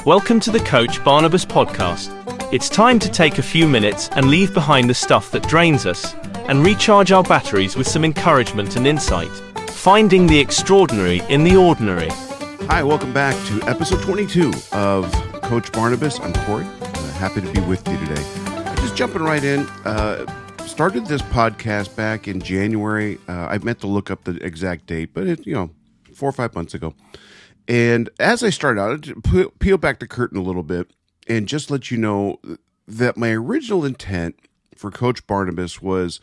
Welcome to the Coach Barnabas podcast. It's time to take a few minutes and leave behind the stuff that drains us and recharge our batteries with some encouragement and insight. Finding the extraordinary in the ordinary. Hi, welcome back to episode 22 of Coach Barnabas. I'm Corey. Happy to be with you today. Just jumping right in. Started this podcast back in January. I meant to look up the exact date, but it, 4 or 5 months ago. And as I started out, peel back the curtain a little bit and just let you know that my original intent for Coach Barnabas was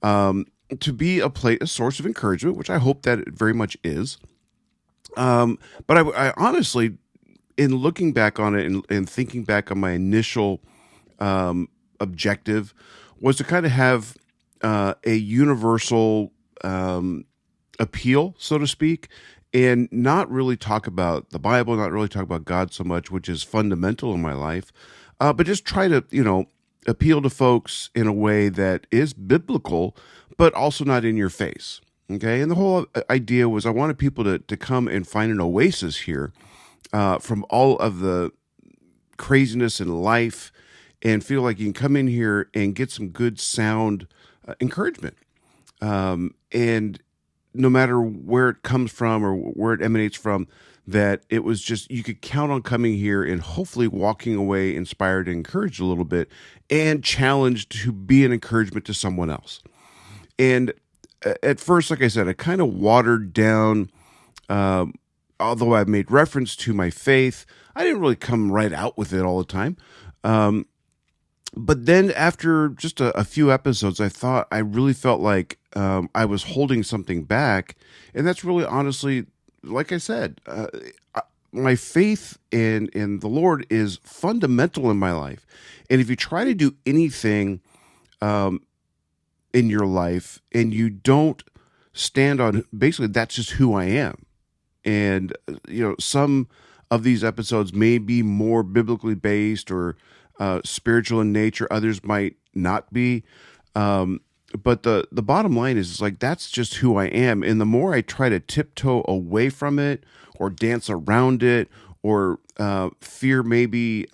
to be a source of encouragement, which I hope that it very much is. But I honestly, in looking back on it and thinking back on my initial objective, was to kind of have a universal appeal, so to speak, and not really talk about the Bible, not really talk about God so much, which is fundamental in my life, but just try to, appeal to folks in a way that is biblical, but also not in your face. Okay. And the whole idea was I wanted people to come and find an oasis here from all of the craziness in life and feel like you can come in here and get some good sound encouragement. And no matter where it comes from or where it emanates from, that it was just, you could count on coming here and hopefully walking away inspired and encouraged a little bit and challenged to be an encouragement to someone else. And at first, like I said, I kind of watered down, although I made reference to my faith, I didn't really come right out with it all the time. But then after just a few episodes, I really felt like I was holding something back. And that's really honestly, like I said, my faith in the Lord is fundamental in my life. And if you try to do anything in your life and you don't stand on, basically, that's just who I am. And, some of these episodes may be more biblically based or spiritual in nature. Others might not be. But the bottom line is like, that's just who I am. And the more I try to tiptoe away from it or dance around it or fear maybe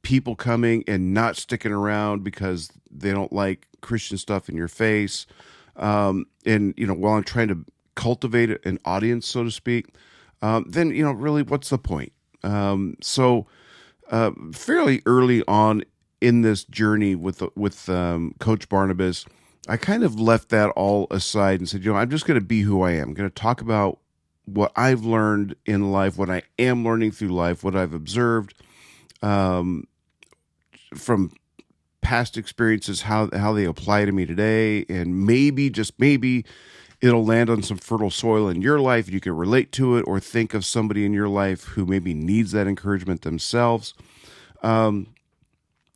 people coming and not sticking around because they don't like Christian stuff in your face. And, while I'm trying to cultivate an audience, so to speak, then, really, what's the point? So fairly early on in this journey with Coach Barnabas, I kind of left that all aside and said, I'm just going to be who I am. I'm going to talk about what I've learned in life, what I am learning through life, what I've observed from past experiences, how they apply to me today, and maybe, just maybe, it'll land on some fertile soil in your life. You can relate to it or think of somebody in your life who maybe needs that encouragement themselves.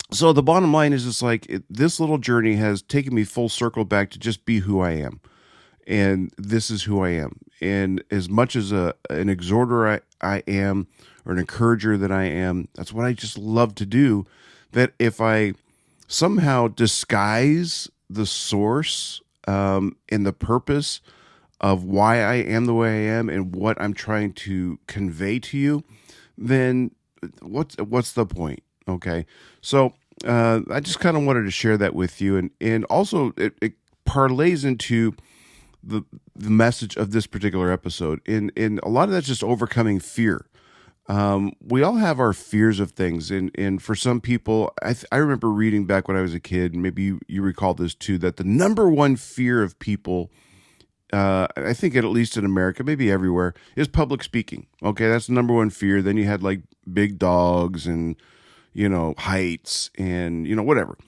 So the bottom line is just like this little journey has taken me full circle back to just be who I am. And this is who I am. And as much as an exhorter I am, or an encourager that I am, that's what I just love to do. That if I somehow disguise the source and the purpose of why I am the way I am and what I'm trying to convey to you, then what's the point? Okay, so I just kind of wanted to share that with you, and also it parlays into the message of this particular episode. In a lot of that's just overcoming fear. We all have our fears of things, and for some people, I remember reading back when I was a kid, and maybe you recall this too, that the number one fear of people, I think at least in America, maybe everywhere, is public speaking. Okay, that's the number one fear. Then you had like big dogs and heights and whatever.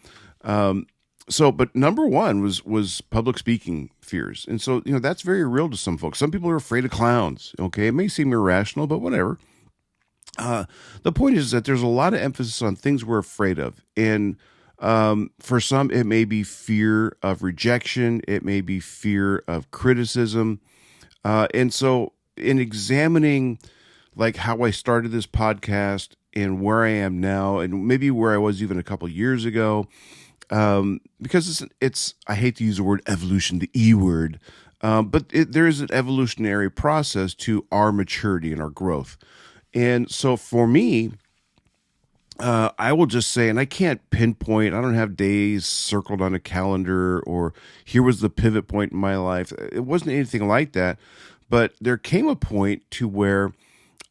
But number one was public speaking fears, and so that's very real to some folks. Some people are afraid of clowns. Okay, it may seem irrational, but whatever. The point is that there's a lot of emphasis on things we're afraid of. And for some, it may be fear of rejection. It may be fear of criticism. And so in examining like how I started this podcast and where I am now, and maybe where I was even a couple years ago, because it's I hate to use the word evolution, the E word, but there is an evolutionary process to our maturity and our growth. And so for me, I will just say, and I can't pinpoint, I don't have days circled on a calendar or here was the pivot point in my life. It wasn't anything like that. But there came a point to where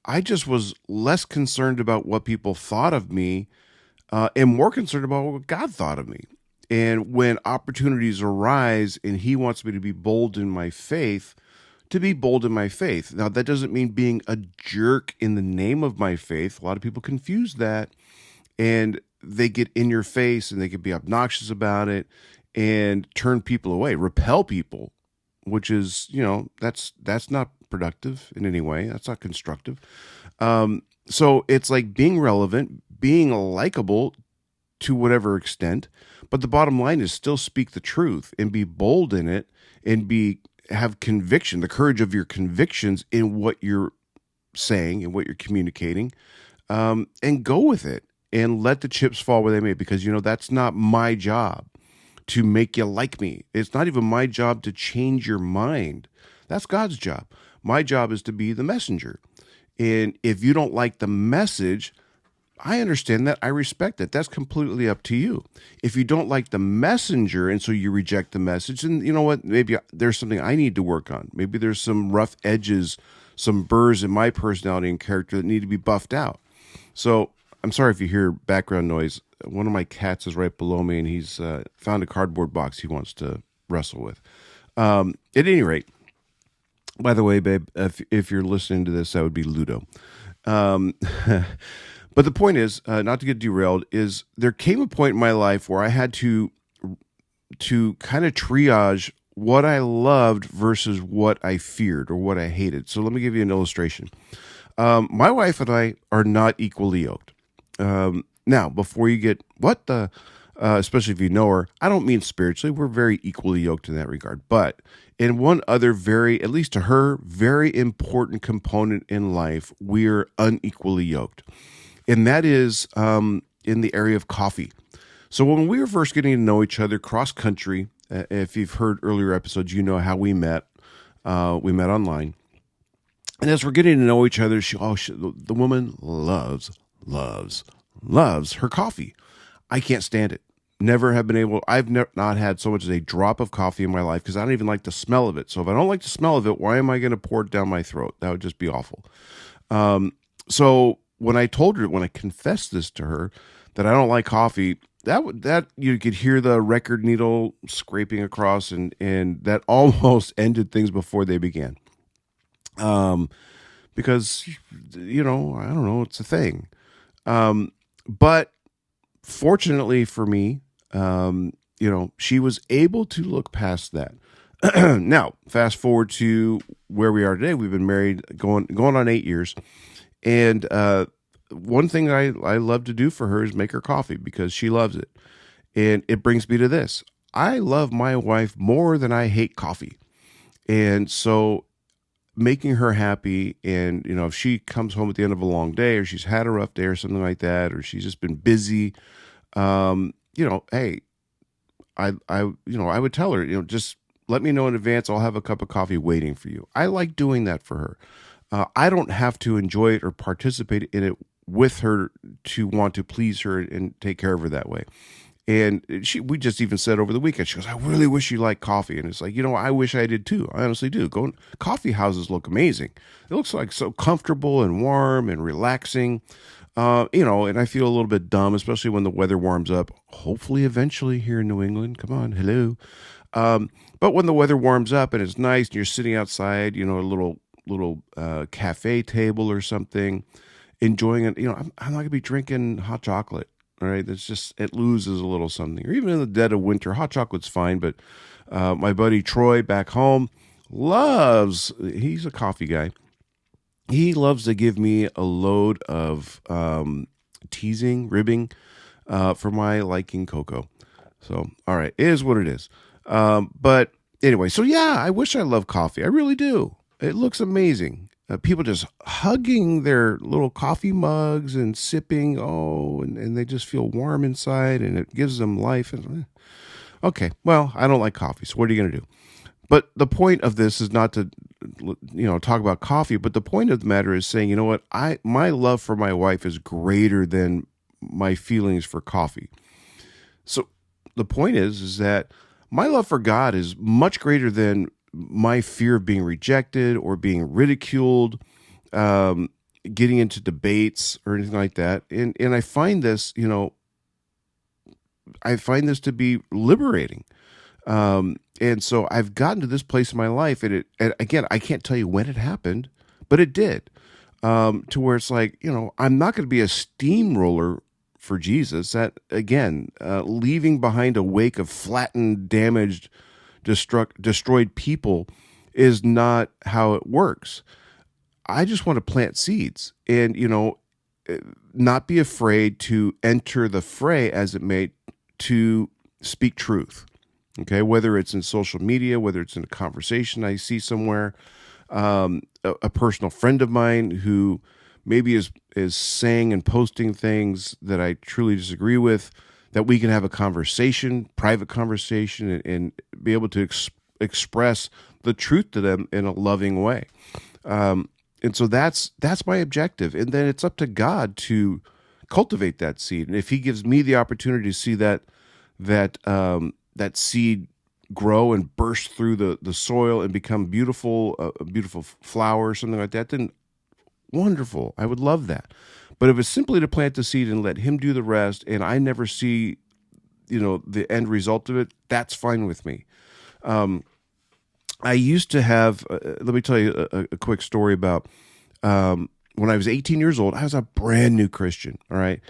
I just was less concerned about what people thought of me and more concerned about what God thought of me. And when opportunities arise and He wants me to be bold in my faith, to be bold in my faith. Now, that doesn't mean being a jerk in the name of my faith. A lot of people confuse that and they get in your face and they can be obnoxious about it and turn people away, repel people, which is, that's not productive in any way. That's not constructive. So it's like being relevant, being likable to whatever extent, but the bottom line is still speak the truth and be bold in it and have conviction, the courage of your convictions in what you're saying and what you're communicating, and go with it and let the chips fall where they may, because, that's not my job to make you like me. It's not even my job to change your mind. That's God's job. My job is to be the messenger. And if you don't like the message, I understand that. I respect it. That's completely up to you. If you don't like the messenger and so you reject the message, then you know what? Maybe there's something I need to work on. Maybe there's some rough edges, some burrs in my personality and character that need to be buffed out. So I'm sorry if you hear background noise. One of my cats is right below me, and he's found a cardboard box he wants to wrestle with. At any rate, by the way, babe, if you're listening to this, that would be Ludo. But the point is, not to get derailed, is there came a point in my life where I had to kind of triage what I loved versus what I feared or what I hated. So let me give you an illustration. My wife and I are not equally yoked. Now, before you get, especially if you know her, I don't mean spiritually. We're very equally yoked in that regard. But in one other at least to her, very important component in life, we're unequally yoked. And that is in the area of coffee. So when we were first getting to know each other cross country, if you've heard earlier episodes, you know how we met. We met online. And as we're getting to know each other, the woman loves her coffee. I can't stand it. Never have been able. Not had so much as a drop of coffee in my life because I don't even like the smell of it. So if I don't like the smell of it, why am I going to pour it down my throat? That would just be awful. So when I confessed this to her, that I don't like coffee, that you could hear the record needle scraping across, and that almost ended things before they began. Because I don't know, it's a thing. But fortunately for me, she was able to look past that. Now, fast forward to where we are today. We've been married going on 8 years. And one thing I love to do for her is make her coffee because she loves it. And it brings me to this. I love my wife more than I hate coffee. And so making her happy, and if she comes home at the end of a long day or she's had a rough day or something like that, or she's just been busy, hey, I would tell her, just let me know in advance. I'll have a cup of coffee waiting for you. I like doing that for her. I don't have to enjoy it or participate in it with her to want to please her and take care of her that way. And we just even said over the weekend, she goes, I really wish you liked coffee. And it's like, I wish I did too. I honestly do. Coffee houses look amazing. It looks like so comfortable and warm and relaxing. And I feel a little bit dumb, especially when the weather warms up, hopefully eventually here in New England. Come on. Hello. But when the weather warms up and it's nice and you're sitting outside, a little cafe table or something, enjoying it, I'm not going to be drinking hot chocolate. All right, it loses a little something. Or even in the dead of winter, hot chocolate's fine. But my buddy Troy back home he's a coffee guy. He loves to give me a load of ribbing for my liking cocoa. So, all right, it is what it is. But anyway, so yeah, I wish I loved coffee. I really do. It looks amazing. People just hugging their little coffee mugs and sipping, and they just feel warm inside, and it gives them life. Okay, well, I don't like coffee, so what are you going to do? But the point of this is not to, talk about coffee, but the point of the matter is saying, my love for my wife is greater than my feelings for coffee. So the point is that my love for God is much greater than my fear of being rejected or being ridiculed, um, getting into debates or anything like that. And I find this, I find this to be liberating. And so I've gotten to this place in my life, and again, I can't tell you when it happened, but it did. To where it's like, I'm not going to be a steamroller for Jesus. That again, leaving behind a wake of flattened, damaged, destroyed people is not how it works. I just want to plant seeds, and not be afraid to enter the fray, as it may, to speak truth. Okay, whether it's in social media, whether it's in a conversation I see somewhere, a personal friend of mine who maybe is saying and posting things that I truly disagree with, that we can have a conversation, private conversation, and be able to express the truth to them in a loving way. And so that's my objective. And then it's up to God to cultivate that seed. And if He gives me the opportunity to see that seed grow and burst through the soil and become beautiful, a beautiful flower or something like that, then wonderful. I would love that. But if it's simply to plant the seed and let Him do the rest, and I never see, the end result of it, that's fine with me. I used to have, let me tell you a quick story about when I was 18 years old. I was a brand new Christian, all right?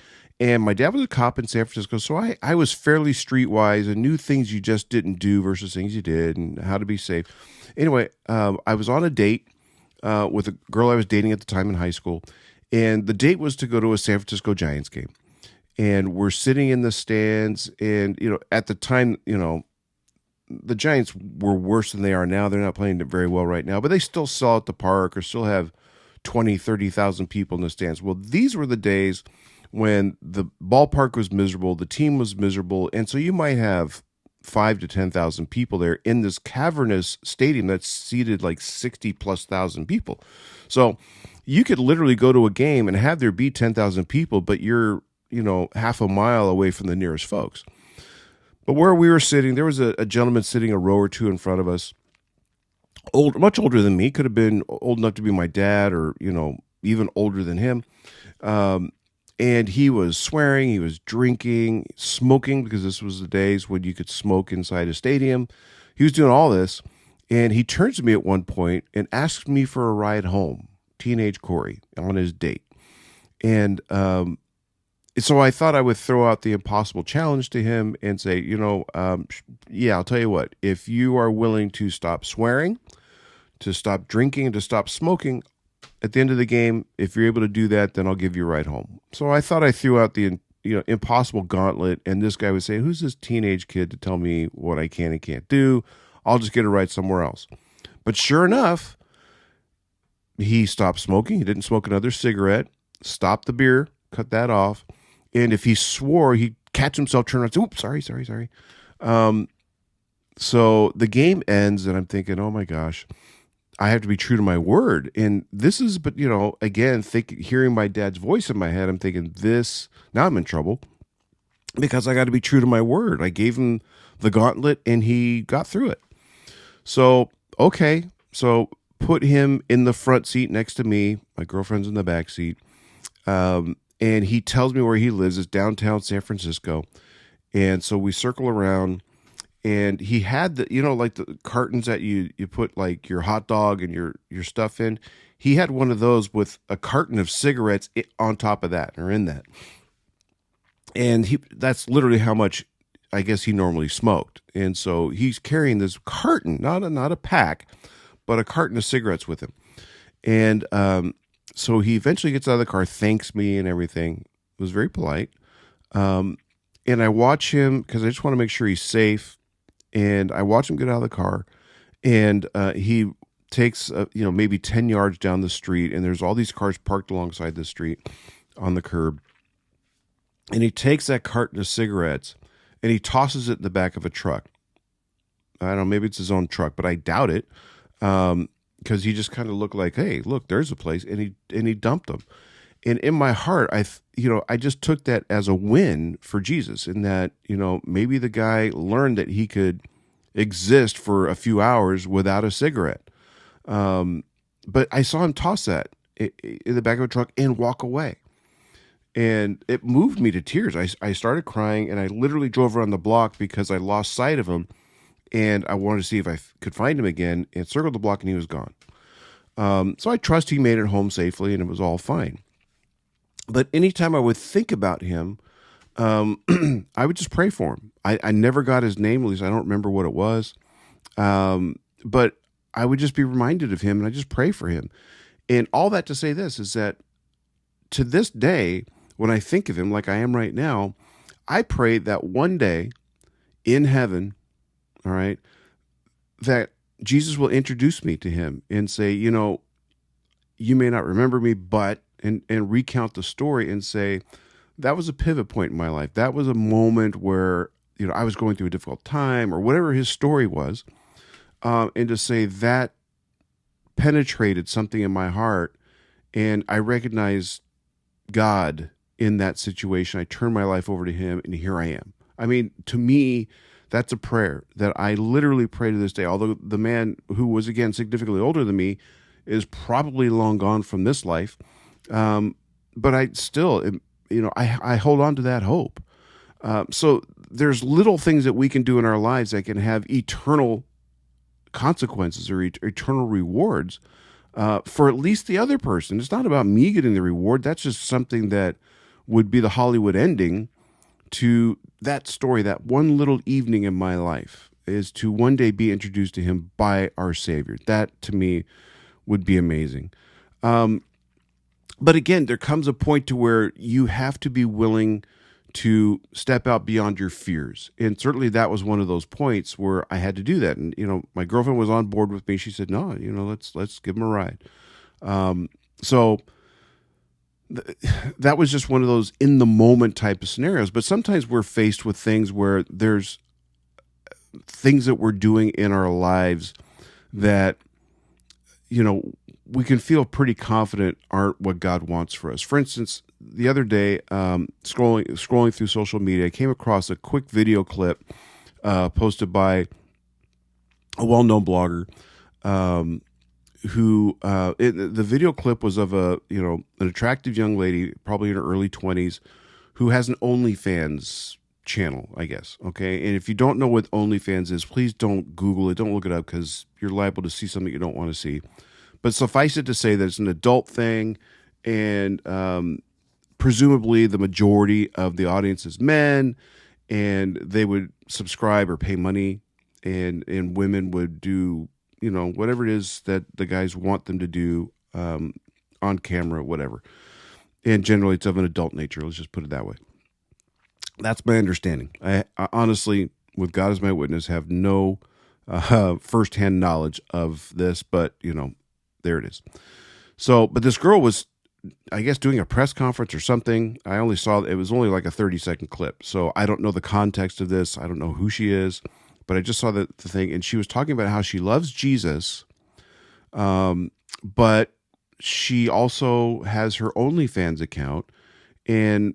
And my dad was a cop in San Francisco, so I was fairly streetwise and knew things you just didn't do versus things you did and how to be safe. Anyway, I was on a date with a girl I was dating at the time in high school, and the date was to go to a San Francisco Giants game. And we're sitting in the stands, and, at the time, the Giants were worse than they are now. They're not playing very well right now, but they still sell at the park or still have 20, 30,000 people in the stands. Well, these were the days when the ballpark was miserable, the team was miserable, and so you might have 5 to 10,000 people there in this cavernous stadium that's seated like 60 plus thousand people. So you could literally go to a game and have there be 10,000 people, but you're, half a mile away from the nearest folks. But where we were sitting, there was a gentleman sitting a row or two in front of us, much older than me, could have been old enough to be my dad or, even older than him. And he was swearing, he was drinking, smoking, because this was the days when you could smoke inside a stadium. He was doing all this, and he turns to me at one point and asks me for a ride home, teenage Corey, on his date. And so I thought I would throw out the impossible challenge to him and say, yeah, I'll tell you what, if you are willing to stop swearing, to stop drinking, to stop smoking, at the end of the game, if you're able to do that, then I'll give you a ride home. So I thought I threw out the impossible gauntlet, and this guy would say, who's this teenage kid to tell me what I can and can't do? I'll just get a ride somewhere else. But sure enough, he stopped smoking. He didn't smoke another cigarette, stopped the beer, cut that off. And if he swore, he'd catch himself, turn around, say, oops, sorry. So the game ends, and I'm thinking, oh my gosh, I have to be true to my word. And this is, but again, hearing my dad's voice in my head, I'm thinking now I'm in trouble because I got to be true to my word. I gave him the gauntlet and he got through it. So, okay. So put him in the front seat next to me. My girlfriend's in the back seat. And he tells me where he lives. It's downtown San Francisco. And so we circle around, and he had like the cartons that you put like your hot dog and your stuff in. He had one of those with a carton of cigarettes on top of that, or in that. And that's literally how much I guess he normally smoked. And so he's carrying this carton, not a pack, but a carton of cigarettes with him. And so he eventually gets out of the car, thanks me and everything. Was very polite. And I watch him because I just want to make sure he's safe. And I watch him get out of the car, and he takes maybe 10 yards down the street, and there's all these cars parked alongside the street on the curb. And he takes that carton of cigarettes and he tosses it in the back of a truck. I don't know, maybe it's his own truck, but I doubt it. Because he just kind of looked like, hey, look, there's a place, and he dumped them. And in my heart, I just took that as a win for Jesus, in that, maybe the guy learned that he could exist for a few hours without a cigarette. But I saw him toss that in the back of a truck and walk away. And it moved me to tears. I started crying, and I literally drove around the block because I lost sight of him, and I wanted to see if I could find him again, and circled the block, and he was gone. So I trust he made it home safely, and it was all fine. But anytime I would think about him, I would just pray for him. I never got his name, at least I don't remember what it was. But I would just be reminded of him, and I just pray for him. And all that to say this is that to this day, when I think of him like I am right now, I pray that one day in heaven, all right, that Jesus will introduce me to him and say, you may not remember me, but, and recount the story and say, that was a pivot point in my life. That was a moment where, I was going through a difficult time, or whatever his story was. And to say that penetrated something in my heart, and I recognized God in that situation. I turned my life over to him, and here I am. I mean, to me, that's a prayer that I literally pray to this day. Although the man, who was, again, significantly older than me, is probably long gone from this life. But I still, I hold on to that hope. So there's little things that we can do in our lives that can have eternal consequences or eternal rewards for at least the other person. It's not about me getting the reward. That's just something that would be the Hollywood ending to that story. That one little evening in my life is to one day be introduced to him by our Savior. That, to me, would be amazing. But again, there comes a point to where you have to be willing to step out beyond your fears. And certainly that was one of those points where I had to do that. And, my girlfriend was on board with me. She said, no, let's give him a ride. So that was just one of those in the moment type of scenarios. But sometimes we're faced with things where there's things that we're doing in our lives that, we can feel pretty confident aren't what God wants for us. For instance, the other day, scrolling through social media, I came across a quick video clip posted by a well-known blogger who the video clip was of an attractive young lady, probably in her early 20s, who has an OnlyFans channel, I guess. Okay. And if you don't know what OnlyFans is, please don't Google it. Don't look it up, because you're liable to see something you don't want to see. But suffice it to say that it's an adult thing, and presumably the majority of the audience is men, and they would subscribe or pay money, and women would do, whatever it is that the guys want them to do on camera, whatever. And generally it's of an adult nature. Let's just put it that way. That's my understanding. I honestly, with God as my witness, have no firsthand knowledge of this, but, there it is. So, but this girl was, I guess, doing a press conference or something. I only saw, it was only like a 30-second clip. So I don't know the context of this. I don't know who she is, but I just saw the thing. And she was talking about how she loves Jesus, but she also has her OnlyFans account. And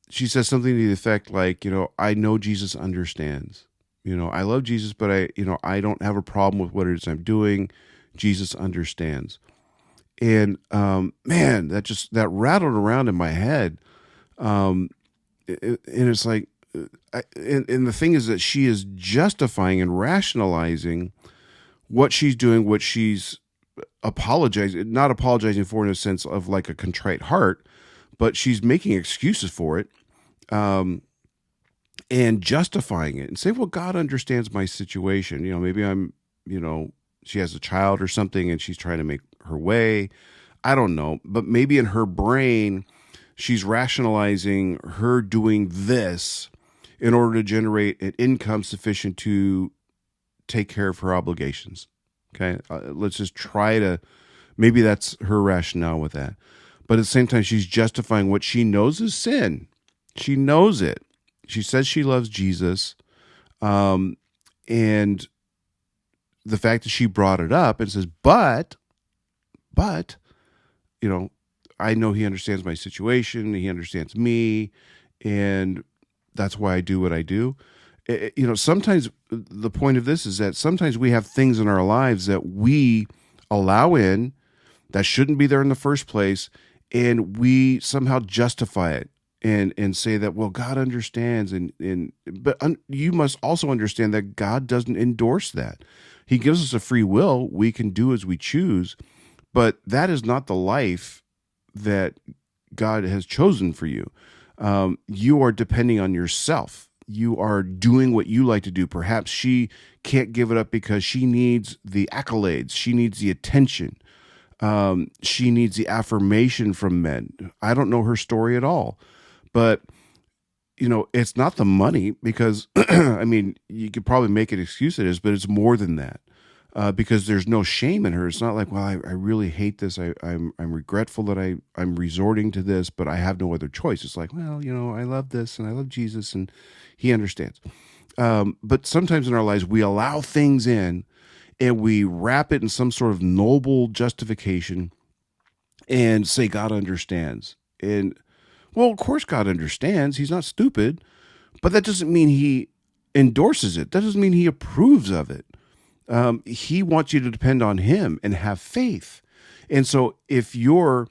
she says something to the effect like, I know Jesus understands. I love Jesus, but I don't have a problem with what it is I'm doing. Jesus understands. And man, that rattled around in my head. And it's like, and the thing is that she is justifying and rationalizing what she's doing, what she's not apologizing for in a sense of like a contrite heart, but she's making excuses for it, and justifying it and say, well, God understands my situation. Maybe I'm, she has a child or something and she's trying to make her way. I don't know. But maybe in her brain, she's rationalizing her doing this in order to generate an income sufficient to take care of her obligations. Okay. Let's just try to, maybe that's her rationale with that. But at the same time, she's justifying what she knows is sin. She knows it. She says she loves Jesus. And the fact that she brought it up and says, but, I know he understands my situation. He understands me. And that's why I do what I do. Sometimes the point of this is that sometimes we have things in our lives that we allow in that shouldn't be there in the first place, and we somehow justify it and say that, well, God understands, but you must also understand that God doesn't endorse that. He gives us a free will. We can do as we choose, but that is not the life that God has chosen for you. You are depending on yourself. You are doing what you like to do. Perhaps she can't give it up because she needs the accolades. She needs the attention. She needs the affirmation from men. I don't know her story at all, but it's not the money because, I mean, you could probably make an excuse it is, but it's more than that. Because there's no shame in her. It's not like, well, I really hate this. I'm regretful that I'm resorting to this, but I have no other choice. It's like, well, I love this and I love Jesus and he understands. But sometimes in our lives, we allow things in and we wrap it in some sort of noble justification and say God understands. And well, of course God understands. He's not stupid, but that doesn't mean he endorses it. That doesn't mean he approves of it. He wants you to depend on him and have faith. And so if your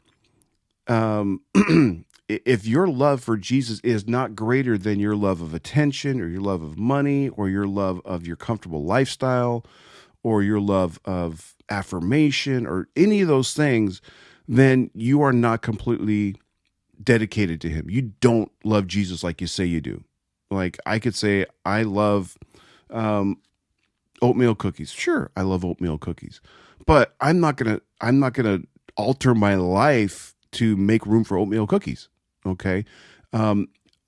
if your love for Jesus is not greater than your love of attention or your love of money or your love of your comfortable lifestyle or your love of affirmation or any of those things, then you are not completely dedicated to him. You don't love Jesus like you say you do. Like I could say, I love, oatmeal cookies. Sure, I love oatmeal cookies, but I'm not gonna alter my life to make room for oatmeal cookies. Okay, a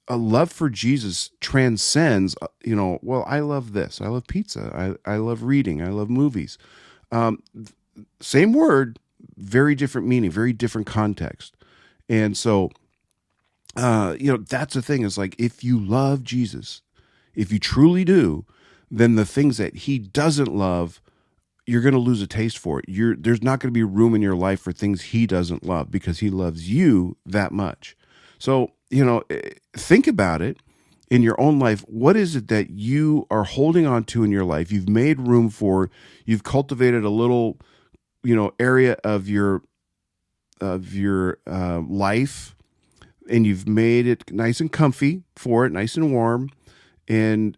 love for Jesus transcends. Well, I love this. I love pizza. I love reading. I love movies. Same word, very different meaning, very different context, and so that's the thing. Is like if you love Jesus, if you truly do, then the things that he doesn't love, you're going to lose a taste for it. There's not going to be room in your life for things he doesn't love because he loves you that much. So, think about it in your own life. What is it that you are holding on to in your life? You've made room for, you've cultivated a little, area of your life, and you've made it nice and comfy for it, nice and warm. And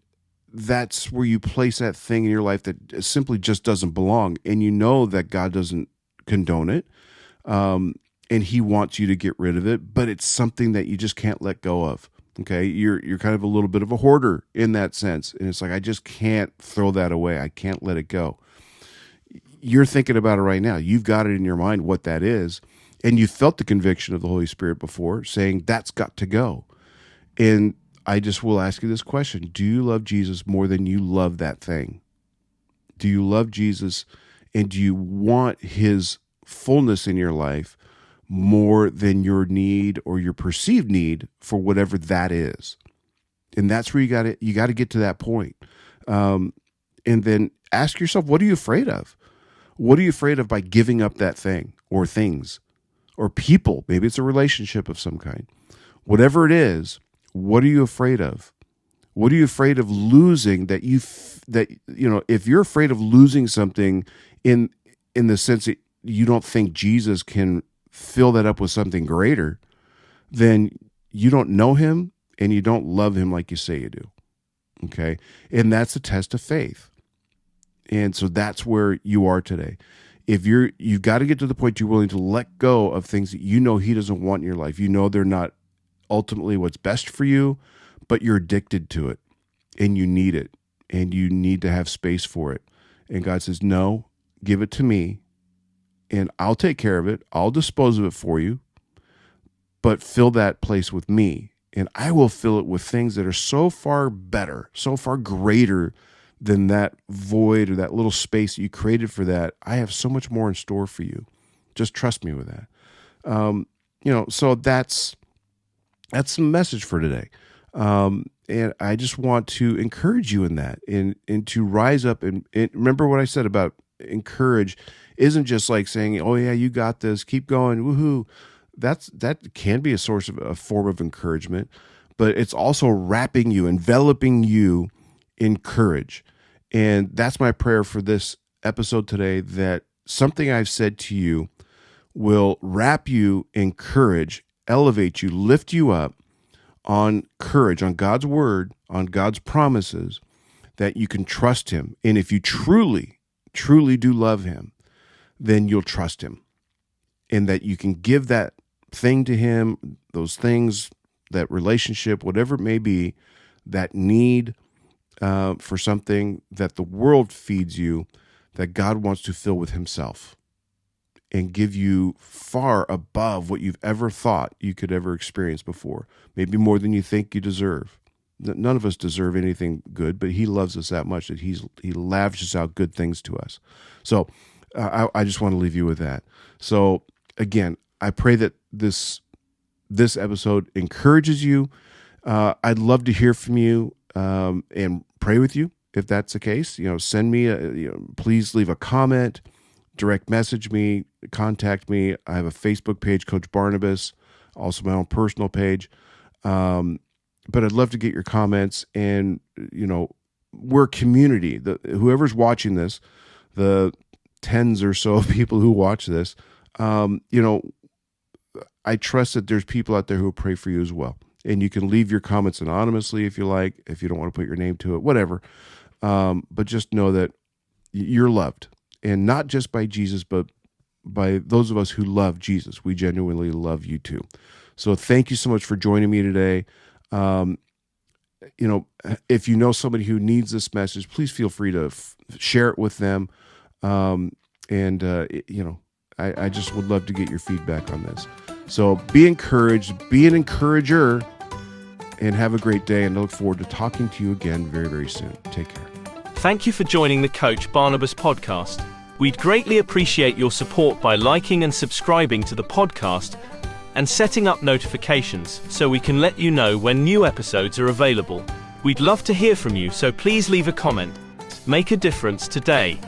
that's where you place that thing in your life that simply just doesn't belong. And you know that God doesn't condone it. And he wants you to get rid of it, but it's something that you just can't let go of. Okay. You're kind of a little bit of a hoarder in that sense. And it's like, I just can't throw that away. I can't let it go. You're thinking about it right now. You've got it in your mind what that is. And you felt the conviction of the Holy Spirit before saying that's got to go. And I just will ask you this question. Do you love Jesus more than you love that thing? Do you love Jesus and do you want his fullness in your life more than your need or your perceived need for whatever that is? And that's where you got to get to that point. And then ask yourself, what are you afraid of? What are you afraid of by giving up that thing or things or people? Maybe it's a relationship of some kind. Whatever it is, what are you afraid of? What are you afraid of losing if you're afraid of losing something in the sense that you don't think Jesus can fill that up with something greater, then you don't know him and you don't love him like you say you do. Okay. And that's a test of faith. And so that's where you are today. If you've got to get to the point you're willing to let go of things that you know he doesn't want in your life. You know they're not ultimately what's best for you, but you're addicted to it and you need it and you need to have space for it. And God says, no, give it to me and I'll take care of it. I'll dispose of it for you, but fill that place with me and I will fill it with things that are so far better, so far greater than that void or that little space that you created for that. I have so much more in store for you. Just trust me with that. So that's the message for today. And I just want to encourage you in that and to rise up and remember what I said about encourage isn't just like saying, oh yeah, you got this, keep going, woohoo. that can be a source of a form of encouragement, but it's also wrapping you, enveloping you in courage. And that's my prayer for this episode today, that something I've said to you will wrap you in courage, elevate you, lift you up on courage, on God's word, on God's promises, that you can trust him. And if you truly, truly do love him, then you'll trust him. And that you can give that thing to him, those things, that relationship, whatever it may be, that need for something that the world feeds you, that God wants to fill with himself and give you far above what you've ever thought you could ever experience before. Maybe more than you think you deserve. None of us deserve anything good, but he loves us that much that he lavishes out good things to us. So I just want to leave you with that. So again, I pray that this episode encourages you. I'd love to hear from you and pray with you if that's the case. Send me please leave a comment, direct message me, contact me. I have a Facebook page, Coach Barnabas, also my own personal page. But I'd love to get your comments. And we're a community. Whoever's watching this, the tens or so of people who watch this, I trust that there's people out there who will pray for you as well. And you can leave your comments anonymously if you like, if you don't want to put your name to it, whatever. But just know that you're loved, and not just by Jesus, but by those of us who love Jesus. We genuinely love you too. So thank you so much for joining me today. If you know somebody who needs this message, please feel free to share it with them. I just would love to get your feedback on this. So be encouraged, be an encourager, and have a great day. And I look forward to talking to you again very, very soon. Take care. Thank you for joining the Coach Barnabas podcast. We'd greatly appreciate your support by liking and subscribing to the podcast and setting up notifications so we can let you know when new episodes are available. We'd love to hear from you, so please leave a comment. Make a difference today.